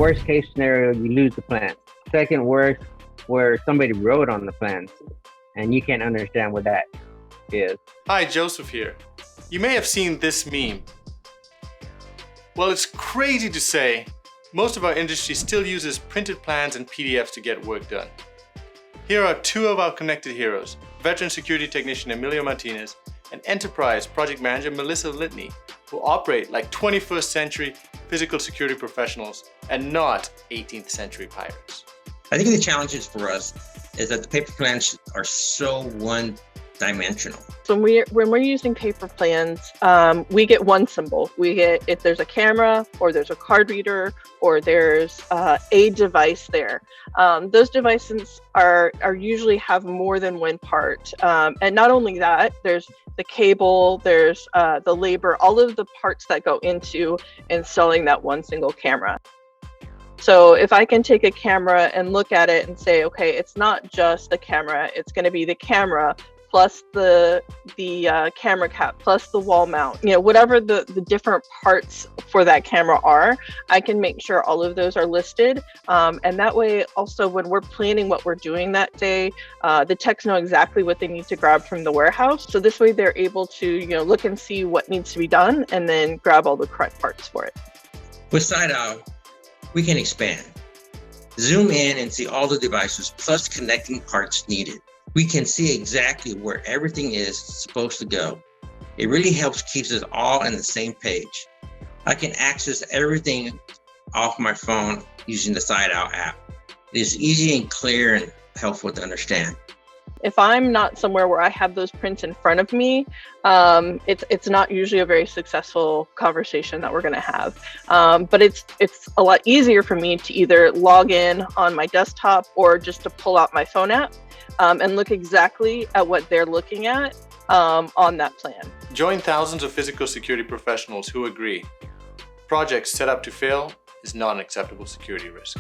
worst case scenario, you lose the plan. Second worst, where somebody wrote on the plans and you can't understand what that is. Hi, Joseph here. You may have seen this meme. Well, it's crazy to say, most of our industry still uses printed plans and PDFs to get work done. Here are two of our connected heroes, veteran security technician Emilio Martinez and enterprise project manager Melissa Litney, who operate like 21st century physical security professionals and not 18th century pirates. I think the challenges for us is that the paper plans are so one-dimensional. So when we're using paper plans, we get one symbol. We get if there's a camera or there's a card reader or there's a device there. Those devices are usually have more than one part. And not only that, there's the cable, there's the labor, all of the parts that go into installing that one single camera. So if I can take a camera and look at it and say, okay, it's not just the camera, it's going to be the camera plus the camera cap plus the wall mount, whatever the different parts for that camera are, I can make sure all of those are listed. And that way also when we're planning what we're doing that day, the techs know exactly what they need to grab from the warehouse. So this way they're able to, look and see what needs to be done and then grab all the correct parts for it. With SiteOwl, we can expand, zoom in and see all the devices plus connecting parts needed. We can see exactly where everything is supposed to go. It really helps keeps us all on the same page. I can access everything off my phone using the SiteOwl app. It is easy and clear and helpful to understand. If I'm not somewhere where I have those prints in front of me, it's not usually a very successful conversation that we're going to have. But it's a lot easier for me to either log in on my desktop or just to pull out my phone app and look exactly at what they're looking at on that plan. Join thousands of physical security professionals who agree projects set up to fail is not an acceptable security risk.